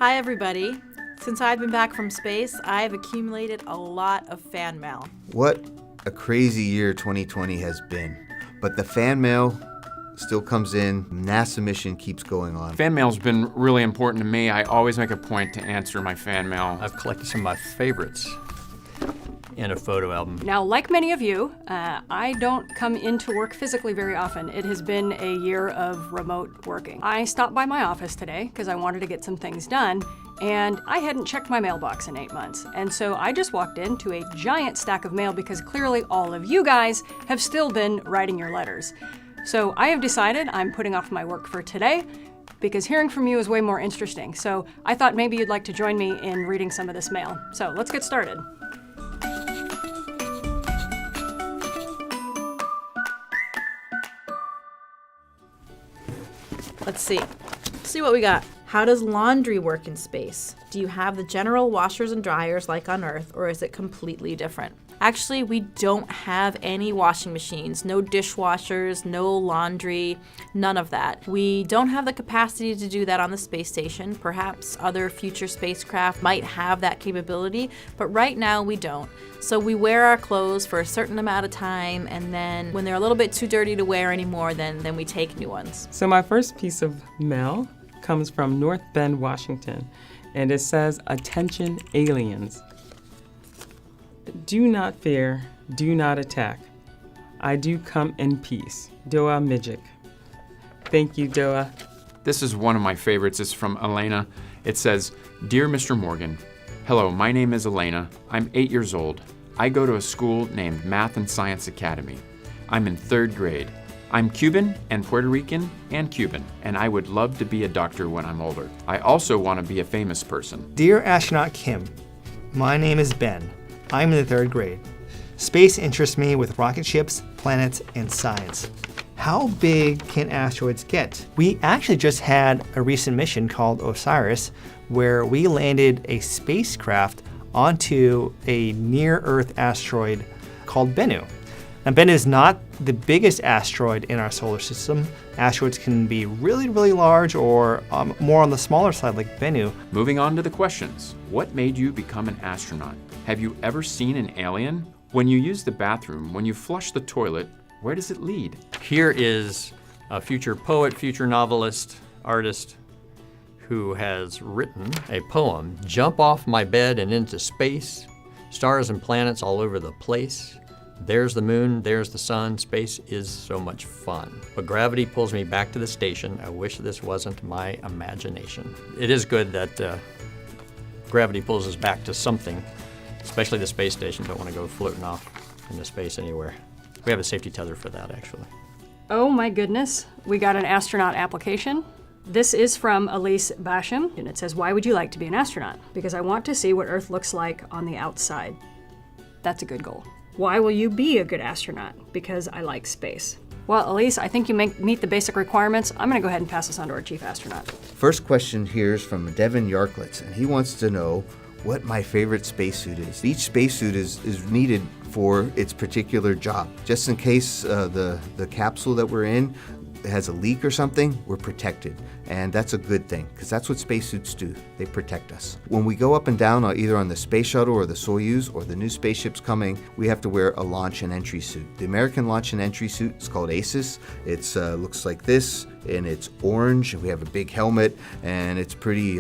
Hi everybody. Since I've been back from space, I've accumulated a lot of fan mail. What a crazy year 2020 has been. But the fan mail still comes in. NASA mission keeps going on. Fan mail's been really important to me. I always make a point to answer my fan mail. I've collected some of my favorites in a photo album. Now, like many of you, I don't come into work physically very often. It has been a year of remote working. I stopped by my office today because I wanted to get some things done, and I hadn't checked my mailbox in 8 months. And so I just walked into a giant stack of mail because clearly all of you guys have still been writing your letters. So I have decided I'm putting off my work for today because hearing from you is way more interesting. So I thought maybe you'd like to join me in reading some of this mail. So let's get started. Let's see what we got. How does laundry work in space? Do you have the general washers and dryers like on Earth, or is it completely different? Actually, we don't have any washing machines, no dishwashers, no laundry, none of that. We don't have the capacity to do that on the space station. Perhaps other future spacecraft might have that capability, but right now we don't. So we wear our clothes for a certain amount of time, and then when they're a little bit too dirty to wear anymore, then we take new ones. So my first piece of mail comes from North Bend, Washington, and it says, "Attention aliens. Do not fear, do not attack. I do come in peace. Doa Mijik." Thank you, Doa. This is one of my favorites. It's from Elena. It says, "Dear Mr. Morgan, hello, my name is Elena. I'm 8 years old. I go to a school named Math and Science Academy. I'm in 3rd grade. I'm Cuban and Puerto Rican and Cuban, and I would love to be a doctor when I'm older. I also want to be a famous person." Dear Astronaut Kim, my name is Ben. I'm in the 3rd grade. Space interests me with rocket ships, planets, and science. How big can asteroids get? We actually just had a recent mission called OSIRIS, where we landed a spacecraft onto a near-Earth asteroid called Bennu. Now, Bennu is not the biggest asteroid in our solar system. Asteroids can be really, really large or more on the smaller side like Bennu. Moving on to the questions. What made you become an astronaut? Have you ever seen an alien? When you use the bathroom, when you flush the toilet, where does it lead? Here is a future poet, future novelist, artist who has written a poem, "Jump off my bed and into space, stars and planets all over the place. There's the moon, there's the sun, space is so much fun. But gravity pulls me back to the station. I wish this wasn't my imagination." It is good that gravity pulls us back to something, especially the space station. Don't want to go floating off into space anywhere. We have a safety tether for that, actually. Oh my goodness, we got an astronaut application. This is from Elise Basham, and it says, "Why would you like to be an astronaut?" "Because I want to see what Earth looks like on the outside." That's a good goal. "Why will you be a good astronaut?" "Because I like space." Well, Elise, I think you meet the basic requirements. I'm gonna go ahead and pass this on to our chief astronaut. First question here is from Devin Yarklitz, and he wants to know what my favorite spacesuit is. Each spacesuit is needed for its particular job. Just in case the capsule that we're in has a leak or something, we're protected. And that's a good thing, because that's what spacesuits do. They protect us. When we go up and down, either on the space shuttle or the Soyuz or the new spaceships coming, we have to wear a launch and entry suit. The American launch and entry suit is called ACES. It looks like this, and it's orange. We have a big helmet, and it's pretty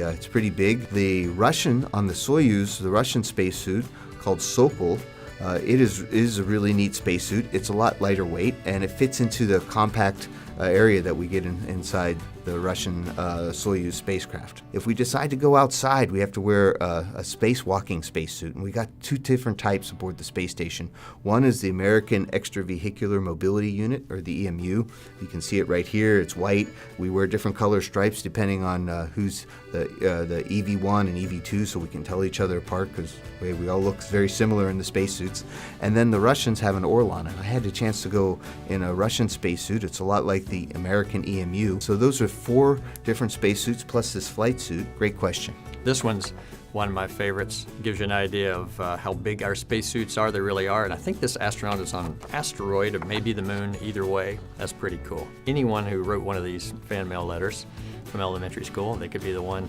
big. The Russian on the Soyuz, the Russian spacesuit called Sokol, it is a really neat spacesuit. It's a lot lighter weight, and it fits into the compact area that we get inside the Russian Soyuz spacecraft. If we decide to go outside, we have to wear a spacewalking spacesuit, and we got 2 different types aboard the space station. One is the American Extravehicular Mobility Unit, or the EMU. You can see it right here. It's white. We wear different color stripes depending on who's the EV1 and EV2, so we can tell each other apart because we all look very similar in the spacesuits. And then the Russians have an Orlan, and I had the chance to go in a Russian spacesuit. It's a lot like the American EMU. So those are 4 different spacesuits plus this flight suit. Great question. This one's one of my favorites. Gives you an idea of how big our spacesuits are. They really are. And I think this astronaut is on an asteroid or maybe the moon. Either way, that's pretty cool. Anyone who wrote one of these fan mail letters from elementary school, they could be the one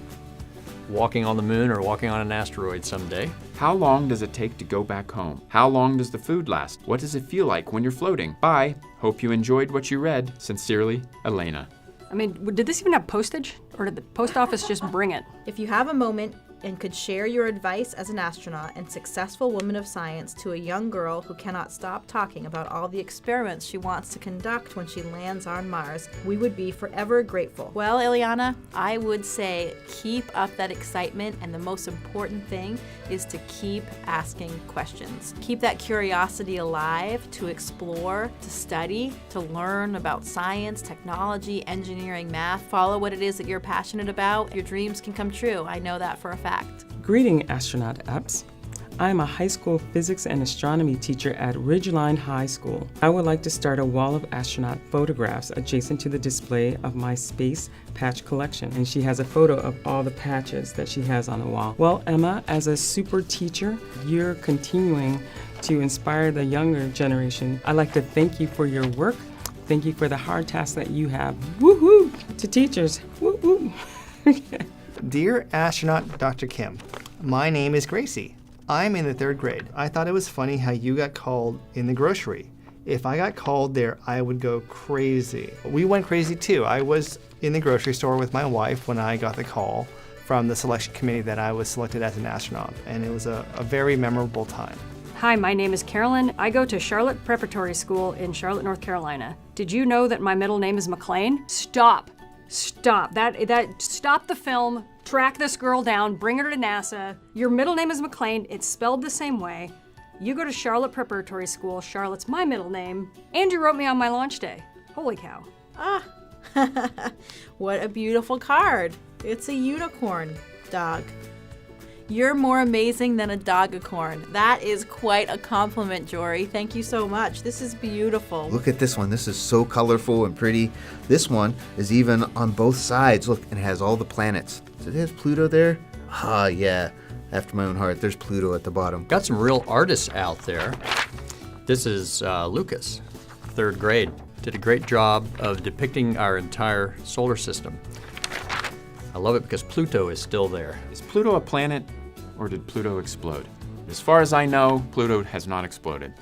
walking on the moon or walking on an asteroid someday. How long does it take to go back home? How long does the food last? What does it feel like when you're floating? Bye. Hope you enjoyed what you read. Sincerely, Elena. I mean, did this even have postage? Or did the post office just bring it? If you have a moment and could share your advice as an astronaut and successful woman of science to a young girl who cannot stop talking about all the experiments she wants to conduct when she lands on Mars, we would be forever grateful. Well, Ileana, I would say keep up that excitement, and the most important thing is to keep asking questions. Keep that curiosity alive to explore, to study, to learn about science, technology, engineering, math. Follow what it is that you're passionate about. Your dreams can come true. I know that for a fact. Greeting, astronaut Epps. I'm a high school physics and astronomy teacher at Ridgeline High School. I would like to start a wall of astronaut photographs adjacent to the display of my space patch collection. And she has a photo of all the patches that she has on the wall. Well, Emma, as a super teacher, you're continuing to inspire the younger generation. I'd like to thank you for your work. Thank you for the hard task that you have. Woo-hoo! To teachers, woo-hoo! Dear astronaut Dr. Kim, my name is Gracie. I'm in the 3rd grade. I thought it was funny how you got called in the grocery. If I got called there, I would go crazy. We went crazy too. I was in the grocery store with my wife when I got the call from the selection committee that I was selected as an astronaut, and it was a very memorable time. Hi, my name is Carolyn. I go to Charlotte Preparatory School in Charlotte, North Carolina. Did you know that my middle name is McLean? Stop. Stop. Stop the film. Track this girl down. Bring her to NASA. Your middle name is McLean. It's spelled the same way. You go to Charlotte Preparatory School. Charlotte's my middle name. And you wrote me on my launch day. Holy cow. Ah, what a beautiful card. It's a unicorn dog. You're more amazing than a dogacorn. That is quite a compliment, Jory. Thank you so much. This is beautiful. Look at this one. This is so colorful and pretty. This one is even on both sides. Look, and it has all the planets. So it has Pluto there? Ah, yeah. After my own heart, there's Pluto at the bottom. Got some real artists out there. This is Lucas, 3rd grade. Did a great job of depicting our entire solar system. I love it because Pluto is still there. Is Pluto a planet, or did Pluto explode? As far as I know, Pluto has not exploded.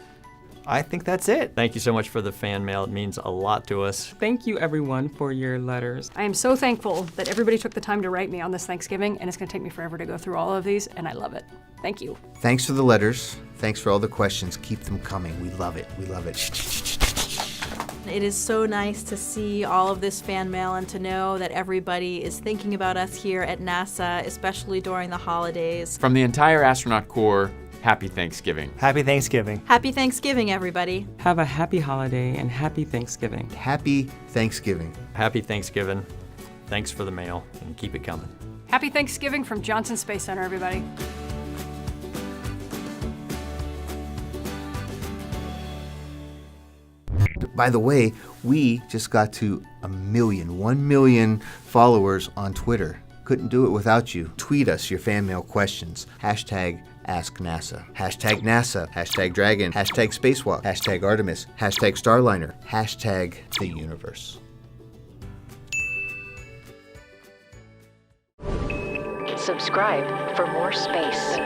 I think that's it. Thank you so much for the fan mail. It means a lot to us. Thank you, everyone, for your letters. I am so thankful that everybody took the time to write me on this Thanksgiving, and it's going to take me forever to go through all of these, and I love it. Thank you. Thanks for the letters. Thanks for all the questions. Keep them coming. We love it. We love it. It is so nice to see all of this fan mail and to know that everybody is thinking about us here at NASA, especially during the holidays. From the entire astronaut corps, happy Thanksgiving. Happy Thanksgiving. Happy Thanksgiving, everybody. Have a happy holiday and happy Thanksgiving. Happy Thanksgiving. Happy Thanksgiving. Thanks for the mail, and keep it coming. Happy Thanksgiving from Johnson Space Center, everybody. By the way, we just got to 1 million followers on Twitter. Couldn't do it without you. Tweet us your fan mail questions. Hashtag Ask NASA. Hashtag NASA. Hashtag Dragon. Hashtag Spacewalk. Hashtag Artemis. Hashtag Starliner. Hashtag the universe. Subscribe for more space.